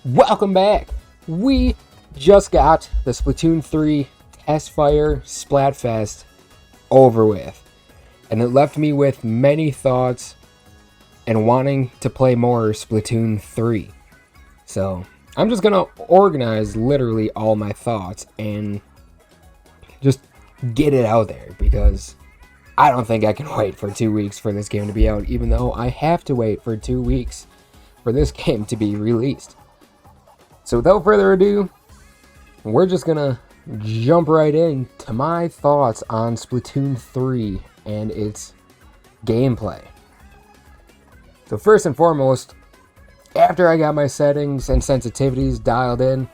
Welcome back! We just got the Splatoon 3 test fire Splatfest over with, and it left me with many thoughts and wanting to play more Splatoon 3. So I'm just gonna organize literally all my thoughts and just get it out there, because I don't think I can wait for 2 weeks for this game to be out, even though I have to wait for 2 weeks for this game to be released. So without further ado, we're just gonna jump right into my thoughts on Splatoon 3 and its gameplay. So first and foremost, after I got my settings and sensitivities dialed in,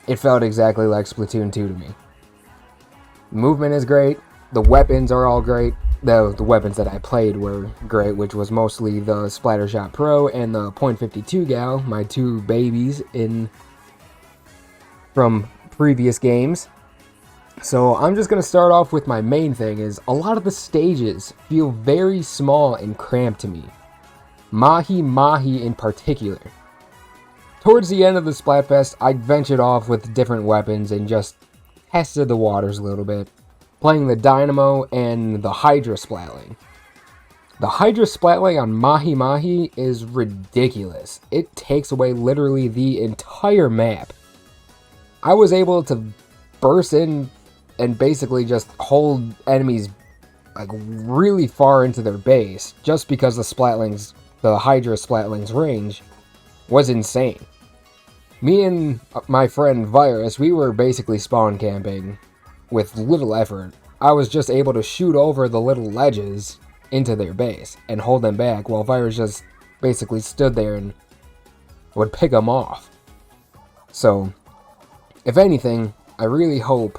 it felt exactly like Splatoon 2 to me. Movement is great, the weapons are all great. The weapons that I played were great, which was mostly the Splattershot Pro and the .52 Gal, my two babies from previous games. So I'm just going to start off with my main thing is a lot of the stages feel very small and cramped to me. Mahi Mahi in particular. Towards the end of the Splatfest, I ventured off with different weapons and just tested the waters a little bit, playing the Dynamo and the Hydra Splatling. The Hydra Splatling on Mahi Mahi is ridiculous. It takes away literally the entire map. I was able to burst in and basically just hold enemies like really far into their base just because the Hydra Splatling's range was insane. Me and my friend Virus, we were basically spawn camping with little effort. I was just able to shoot over the little ledges into their base and hold them back while Virus just basically stood there and would pick them off. So, if anything, I really hope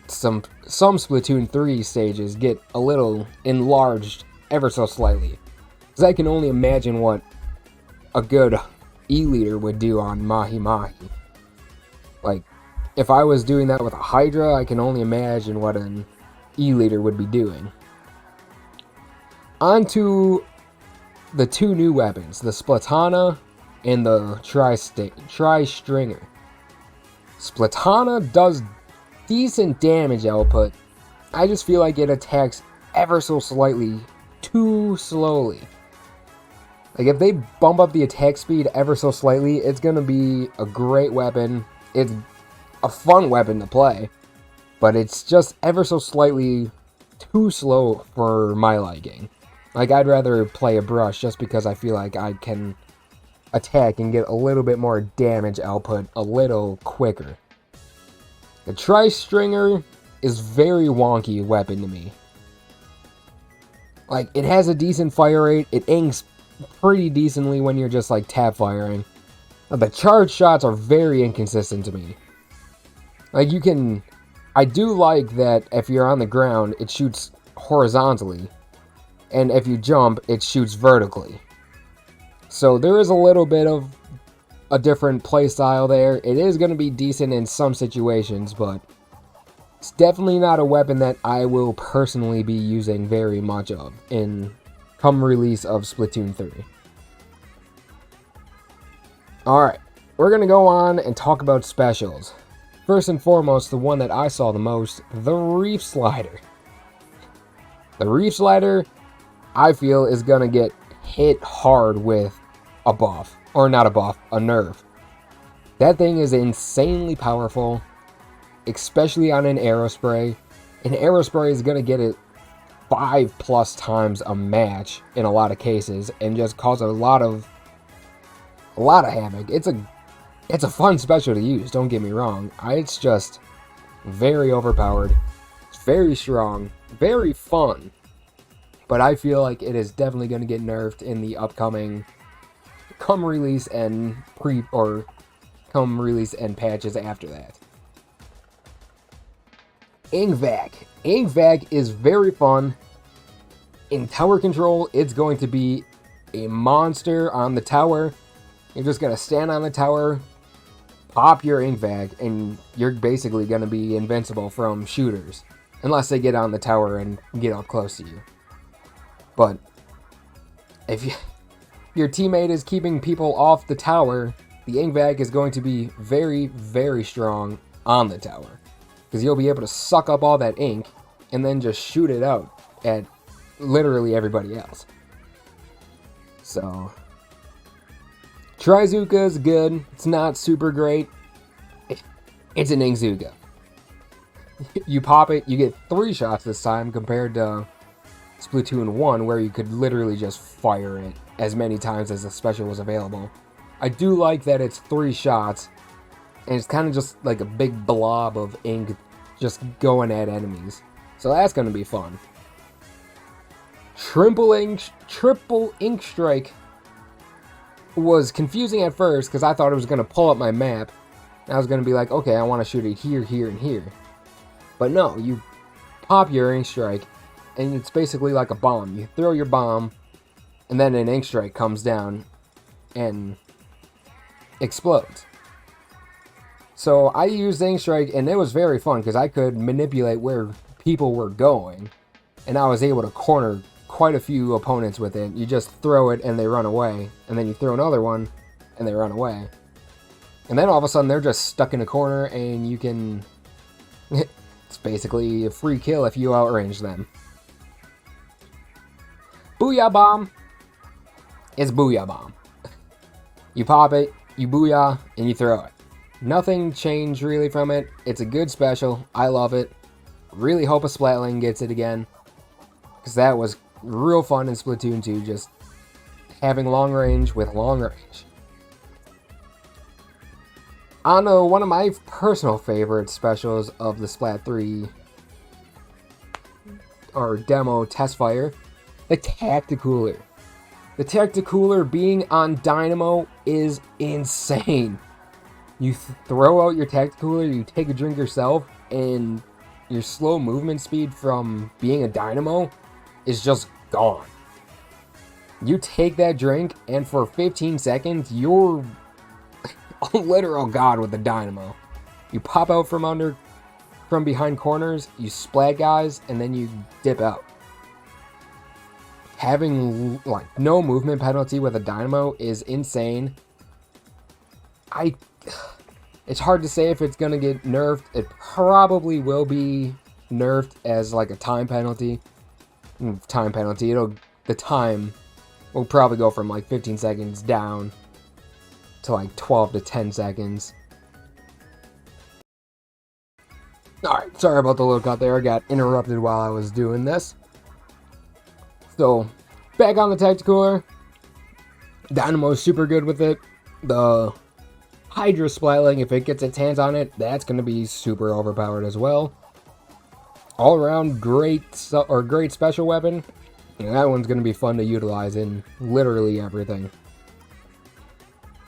some Splatoon 3 stages get a little enlarged ever so slightly, because I can only imagine what a good E-liter would do on Mahi Mahi. Like, if I was doing that with a Hydra, I can only imagine what an E-liter would be doing. On to the two new weapons, the Splatana and the Tri-Stringer. Splatana does decent damage output. I just feel like it attacks ever so slightly too slowly. Like, if they bump up the attack speed ever so slightly, it's gonna be a great weapon. It's a fun weapon to play, but it's just ever so slightly too slow for my liking. Like, I'd rather play a brush just because I feel like I can attack and get a little bit more damage output a little quicker. The Tri-Stringer is very wonky weapon to me. Like, it has a decent fire rate, it aims pretty decently when you're just like tap firing. The charge shots are very inconsistent to me. Like, I do like that if you're on the ground, it shoots horizontally, and if you jump, it shoots vertically. So there is a little bit of a different play style there. It is going to be decent in some situations, but it's definitely not a weapon that I will personally be using very much of in come release of Splatoon 3. Alright, we're going to go on and talk about specials. First and foremost, the one that I saw the most, the Reef Slider. The Reef Slider, I feel, is going to get hit hard with a buff. Or not a buff, a nerf. That thing is insanely powerful, especially on an Aerospray. An Aerospray is going to get it 5+ times a match in a lot of cases and just cause a lot of havoc. It's a fun special to use, don't get me wrong. It's just very overpowered. It's very strong, very fun. But I feel like it is definitely going to get nerfed in the upcoming come release and patches after that. Ingvac. Ingvac is very fun. In tower control, it's going to be a monster on the tower. You're just going to stand on the tower, pop your Ingvac, and you're basically going to be invincible from shooters. Unless they get on the tower and get up close to you. But if your teammate is keeping people off the tower, the ink vac is going to be very, very strong on the tower. Because you'll be able to suck up all that ink and then just shoot it out at literally everybody else. So, Trizooka is good. It's not super great. It's an Inkzooka. You pop it, you get 3 shots this time compared to Splatoon 1, where you could literally just fire it as many times as the special was available. I do like that it's 3 shots, and it's kind of just like a big blob of ink just going at enemies. So that's going to be fun. Triple Ink Strike was confusing at first because I thought it was going to pull up my map. And I was going to be like, okay, I want to shoot it here, here, and here. But no, you pop your Ink Strike, and it's basically like a bomb. You throw your bomb, and then an Ink Strike comes down and explodes. So I used Ink Strike, and it was very fun because I could manipulate where people were going, and I was able to corner quite a few opponents with it. You just throw it and they run away, and then you throw another one and they run away. And then all of a sudden they're just stuck in a corner, and you can... it's basically a free kill if you outrange them. Booyah Bomb is Booyah Bomb. You pop it, you booyah, and you throw it. Nothing changed really from it. It's a good special. I love it. Really hope a Splatling gets it again, because that was real fun in Splatoon 2, just having long range with long range. On one of my personal favorite specials of the Splat 3 or demo test fire, the Tacticooler. The Tacticooler being on Dynamo is insane. You throw out your Tacticooler, you take a drink yourself, and your slow movement speed from being a Dynamo is just gone. You take that drink, and for 15 seconds, you're a literal god with the Dynamo. You pop out from behind corners, you splat guys, and then you dip out. Having like no movement penalty with a Dynamo is insane. It's hard to say if it's gonna get nerfed. It probably will be nerfed as like a time penalty. The time will probably go from like 15 seconds down to like 12 to 10 seconds. Alright, sorry about the little cut there. I got interrupted while I was doing this. So, back on the Tacticooler. Dynamo is super good with it. The Hydra Splatling, if it gets its hands on it, that's going to be super overpowered as well. All around great special weapon. And that one's going to be fun to utilize in literally everything.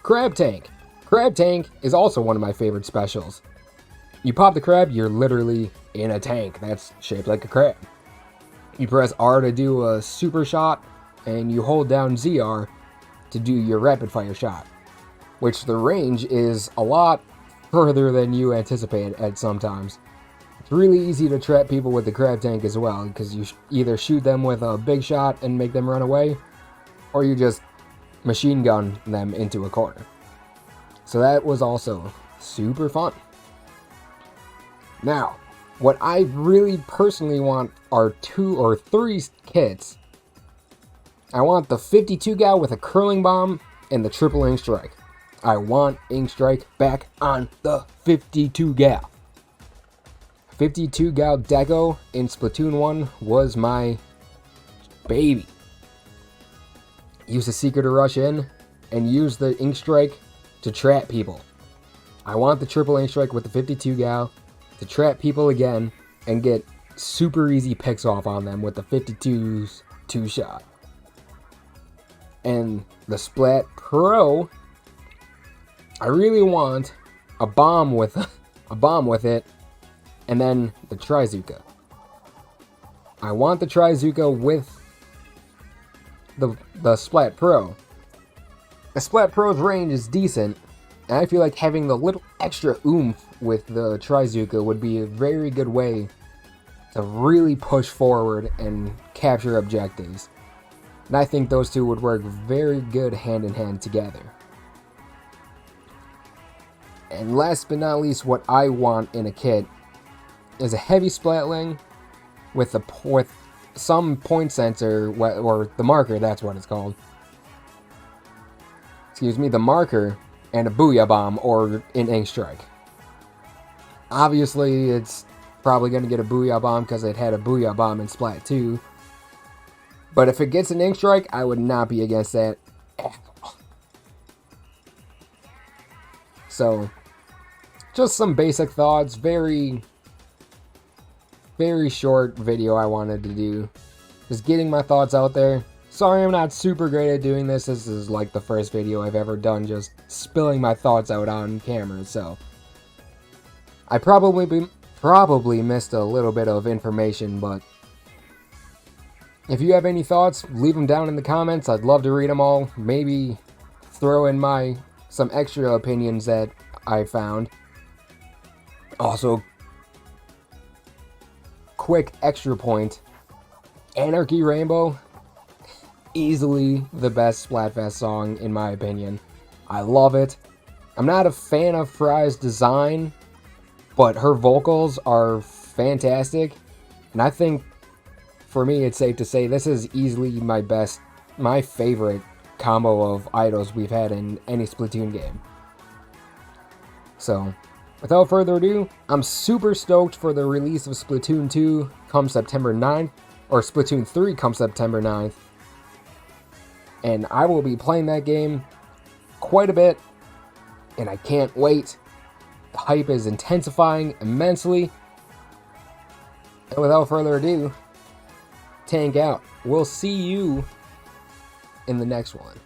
Crab Tank. Crab Tank is also one of my favorite specials. You pop the crab, you're literally in a tank that's shaped like a crab. You press R to do a super shot, and you hold down ZR to do your rapid fire shot, which the range is a lot further than you anticipate at sometimes. It's really easy to trap people with the crab tank as well, because you either shoot them with a big shot and make them run away, or you just machine gun them into a corner. So that was also super fun. Now, what I really personally want are 2 or 3 kits. I want the 52 gal with a curling bomb and the triple ink strike. I want ink strike back on the 52 gal. 52 gal deco in Splatoon 1 was my baby. Use a seeker to rush in and use the ink strike to trap people. I want the triple ink strike with the 52 gal to trap people again and get super easy picks off on them with the 52's 2-shot. And the Splat Pro, I really want a bomb with it, and then the Trizooka. I want the Trizooka with the Splat Pro. The Splat Pro's range is decent, and I feel like having the little extra oomph with the Trizooka would be a very good way to really push forward and capture objectives. And I think those two would work very good hand in hand together. And last but not least, what I want in a kit is a heavy splatling with some point sensor, or the marker, that's what it's called. Excuse me, the marker, and a booyah bomb or an ink strike. Obviously, it's probably going to get a booyah bomb because it had a booyah bomb in Splat 2. But if it gets an ink strike, I would not be against that at all. So, just some basic thoughts. Very short video I wanted to do. Just getting my thoughts out there. Sorry I'm not super great at doing this. This is like the first video I've ever done just spilling my thoughts out on camera. So, I probably missed a little bit of information, but if you have any thoughts, leave them down in the comments. I'd love to read them all. Maybe throw in some extra opinions that I found. Also, quick extra point. Anarchy Rainbow, easily the best Splatfest song in my opinion. I love it. I'm not a fan of Fry's design, but her vocals are fantastic. And I think, for me, it's safe to say this is easily my favorite combo of idols we've had in any Splatoon game. So, without further ado, I'm super stoked for the release of Splatoon 2 come September 9th, or Splatoon 3 come September 9th. And I will be playing that game quite a bit, and I can't wait. The hype is intensifying immensely. And without further ado, tank out. We'll see you in the next one.